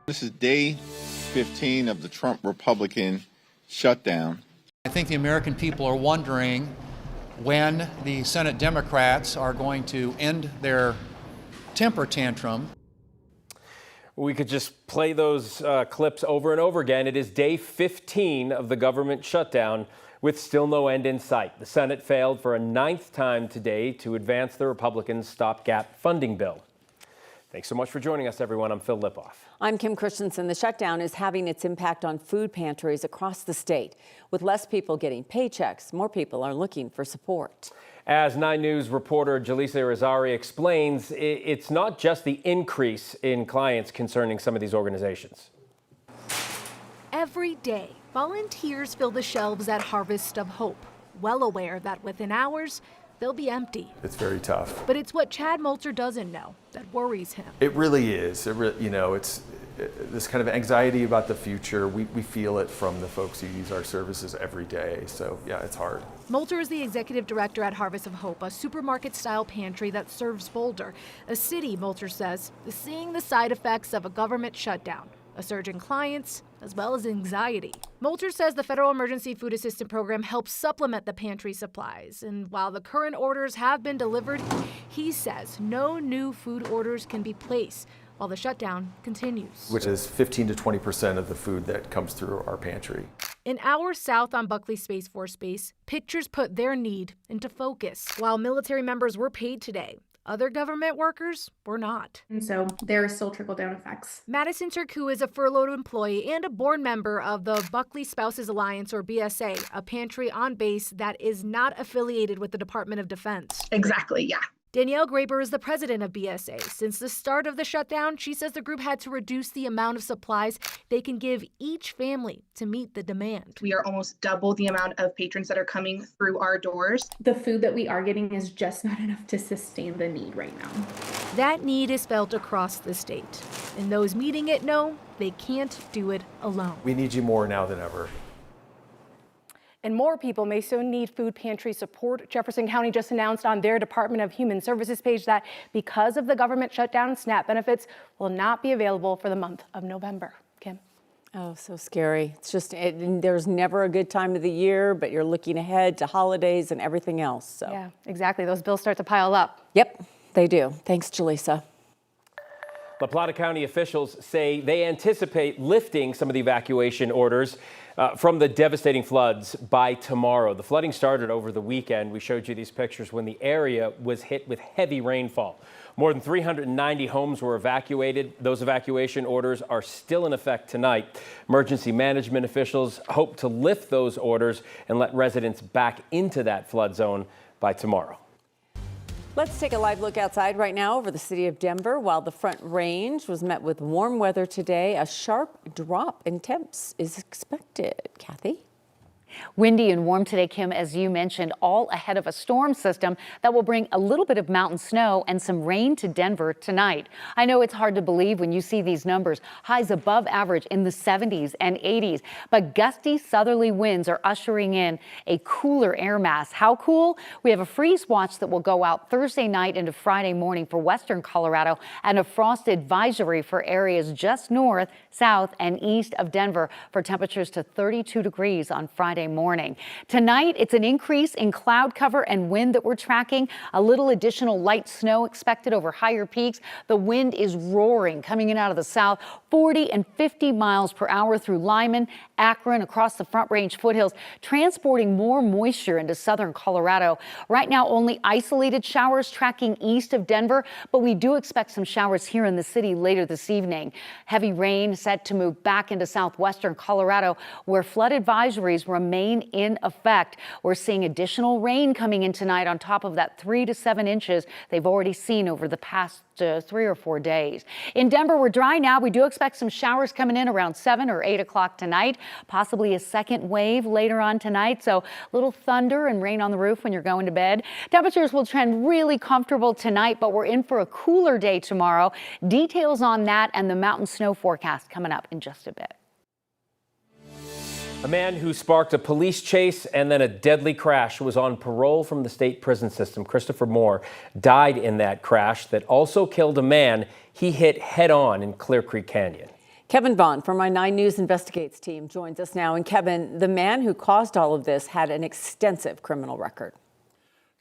This is day 15 of the Trump Republican shutdown. I think the American people are wondering when the Senate Democrats are going to end their temper tantrum. We could just play those clips over and over again. It is day 15 of the government shutdown with still no end in sight. The Senate failed for a 9th time today to advance the Republicans' stopgap funding bill. Thanks so much for joining us, everyone. I'm Phil Lipoff. I'm Kim Christensen. The shutdown is having its impact on food pantries across the state. With less people getting paychecks, more people are looking for support. As 9 News reporter Jaleesa Irizarry explains, it's not just the increase in clients concerning some of these organizations. Every day, volunteers fill the shelves at Harvest of Hope, well aware that within hours, they'll be empty. It's very tough. But it's what Chad Moulter doesn't know that worries him. It really is. It's this kind of anxiety about the future. We feel it from the folks who use our services every day. So yeah, it's hard. Moulter is the executive director at Harvest of Hope, a supermarket-style pantry that serves Boulder, a city, Moulter says, is seeing the side effects of a government shutdown, a surge in clients, as well as anxiety. Moulter says the Federal Emergency Food Assistance Program helps supplement the pantry supplies. And while the current orders have been delivered, he says no new food orders can be placed while the shutdown continues. Which is 15 to 20% of the food that comes through our pantry. An hour south on Buckley Space Force Base, pictures put their need into focus. While military members were paid today, other government workers were not. And so there are still trickle-down effects. Madison Turku is a furloughed employee and a board member of the Buckley Spouses Alliance, or BSA, a pantry on base that is not affiliated with the Department of Defense. Exactly, yeah. Danielle Graber is the president of BSA. Since the start of the shutdown, she says the group had to reduce the amount of supplies they can give each family to meet the demand. We are almost double the amount of patrons that are coming through our doors. The food that we are getting is just not enough to sustain the need right now. That need is felt across the state. And those meeting it know they can't do it alone. We need you more now than ever. And more people may soon need food pantry support. Jefferson County just announced on their Department of Human Services page that because of the government shutdown, SNAP benefits will not be available for the month of November. Kim. Oh, so scary. It's just, there's never a good time of the year, but you're looking ahead to holidays and everything else. So. Yeah, exactly. Those bills start to pile up. Yep, they do. Thanks, Jaleesa. La Plata County officials say they anticipate lifting some of the evacuation orders from the devastating floods by tomorrow. The flooding started over the weekend. We showed you these pictures when the area was hit with heavy rainfall. More than 390 homes were evacuated. Those evacuation orders are still in effect tonight. Emergency management officials hope to lift those orders and let residents back into that flood zone by tomorrow. Let's take a live look outside right now over the city of Denver. While the Front Range was met with warm weather today, a sharp drop in temps is expected. Kathy? Windy and warm today, Kim, as you mentioned, all ahead of a storm system that will bring a little bit of mountain snow and some rain to Denver tonight. I know it's hard to believe when you see these numbers, highs above average in the 70s and 80s, but gusty southerly winds are ushering in a cooler air mass. How cool? We have a freeze watch that will go out Thursday night into Friday morning for western Colorado and a frost advisory for areas just north, south, and east of Denver for temperatures to 32 degrees on Friday morning. Tonight, it's an increase in cloud cover and wind that we're tracking. A little additional light snow expected over higher peaks. The wind is roaring coming in out of the south, 40 and 50 miles per hour through Lyman, Akron, across the Front Range foothills, transporting more moisture into southern Colorado. Right now, only isolated showers tracking east of Denver, but we do expect some showers here in the city later this evening. Heavy rain set to move back into southwestern Colorado, where flood advisories remain in effect. We're seeing additional rain coming in tonight on top of that 3 to 7 inches they've already seen over the past 3 or 4 days. In Denver, we're dry now. We do expect some showers coming in around 7 or 8 o'clock tonight, possibly a second wave later on tonight. So a little thunder and rain on the roof when you're going to bed. Temperatures will trend really comfortable tonight, but we're in for a cooler day tomorrow. Details on that and the mountain snow forecast coming up in just a bit. A man who sparked a police chase and then a deadly crash was on parole from the state prison system. Christopher Moore died in that crash that also killed a man he hit head on in Clear Creek Canyon. Kevin Vaughn from our 9 News Investigates team joins us now. And Kevin, the man who caused all of this had an extensive criminal record.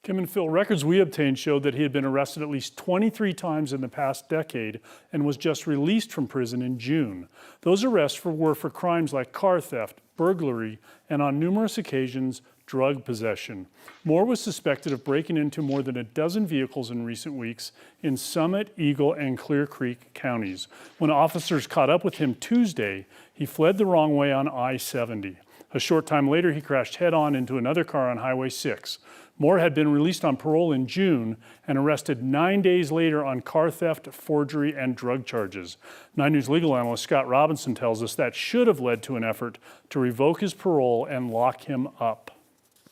Kim and Phil, records we obtained showed that he had been arrested at least 23 times in the past decade and was just released from prison in June. Those arrests were for crimes like car theft, burglary, and on numerous occasions, drug possession. Moore was suspected of breaking into more than a dozen vehicles in recent weeks in Summit, Eagle, and Clear Creek counties. When officers caught up with him Tuesday, he fled the wrong way on I-70. A short time later, he crashed head-on into another car on Highway 6. Moore had been released on parole in June and arrested 9 days later on car theft, forgery, and drug charges. 9 News legal analyst Scott Robinson tells us that should have led to an effort to revoke his parole and lock him up.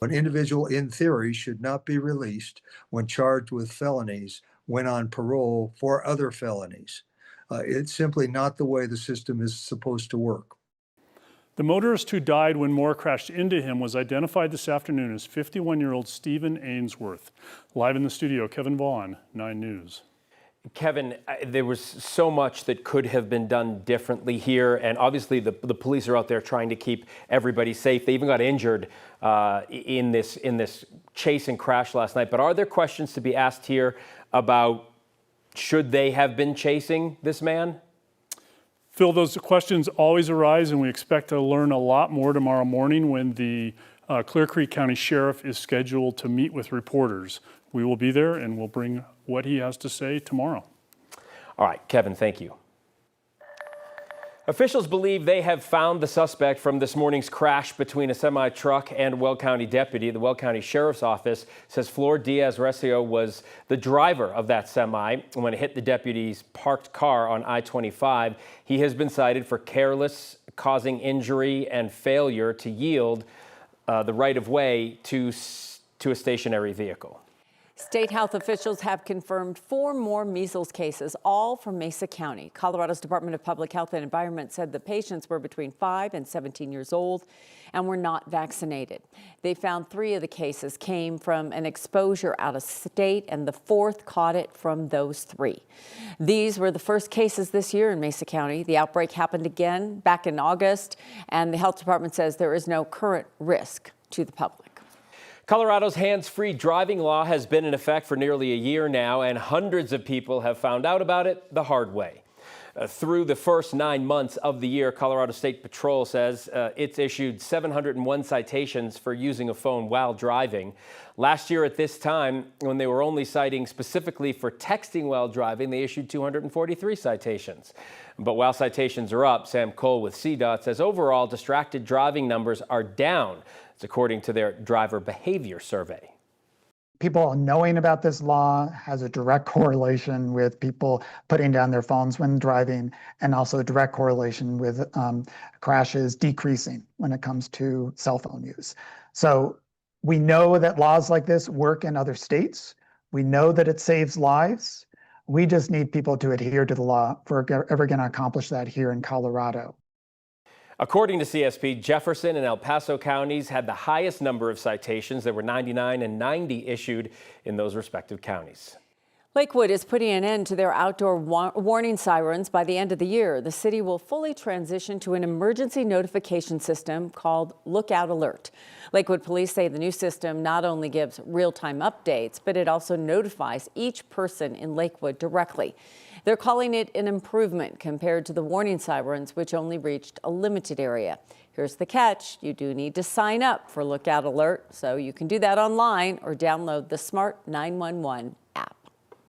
An individual, in theory, should not be released when charged with felonies when on parole for other felonies. It's simply not the way the system is supposed to work. The motorist who died when Moore crashed into him was identified this afternoon as 51-year-old Stephen Ainsworth. Live in the studio, Kevin Vaughn, 9 News. Kevin, there was so much that could have been done differently here, and obviously the police are out there trying to keep everybody safe. They even got injured in this chase and crash last night. But are there questions to be asked here about should they have been chasing this man? Phil, those questions always arise, and we expect to learn a lot more tomorrow morning when the Clear Creek County Sheriff is scheduled to meet with reporters. We will be there, and we'll bring what he has to say tomorrow. All right, Kevin, thank you. Officials believe they have found the suspect from this morning's crash between a semi-truck and a Weld County deputy. The Weld County Sheriff's Office says Flor Diaz-Recio was the driver of that semi when it hit the deputy's parked car on I-25. He has been cited for careless, causing injury, and failure to yield the right-of-way to a stationary vehicle. State health officials have confirmed 4 more measles cases, all from Mesa County. Colorado's Department of Public Health and Environment said the patients were between 5 and 17 years old and were not vaccinated. They found 3 of the cases came from an exposure out of state, and the 4th caught it from those 3. These were the first cases this year in Mesa County. The outbreak happened again back in August, and the health department says there is no current risk to the public. Colorado's hands-free driving law has been in effect for nearly a year now, and hundreds of people have found out about it the hard way. Through the first 9 months of the year, Colorado State Patrol says it's issued 701 citations for using a phone while driving. Last year at this time, when they were only citing specifically for texting while driving, they issued 243 citations. But while citations are up, Sam Cole with CDOT says overall distracted driving numbers are down. It's according to their driver behavior survey. People knowing about this law has a direct correlation with people putting down their phones when driving, and also a direct correlation with crashes decreasing when it comes to cell phone use. So we know that laws like this work in other states. We know that it saves lives. We just need people to adhere to the law if we're ever going to accomplish that here in Colorado. According to CSP, Jefferson and El Paso counties had the highest number of citations. There were 99 and 90 issued in those respective counties. Lakewood is putting an end to their outdoor warning sirens by the end of the year. The city will fully transition to an emergency notification system called Lookout Alert. Lakewood police say the new system not only gives real-time updates, but it also notifies each person in Lakewood directly. They're calling it an improvement compared to the warning sirens, which only reached a limited area. Here's the catch. You do need to sign up for Lookout Alert, so you can do that online or download the Smart 911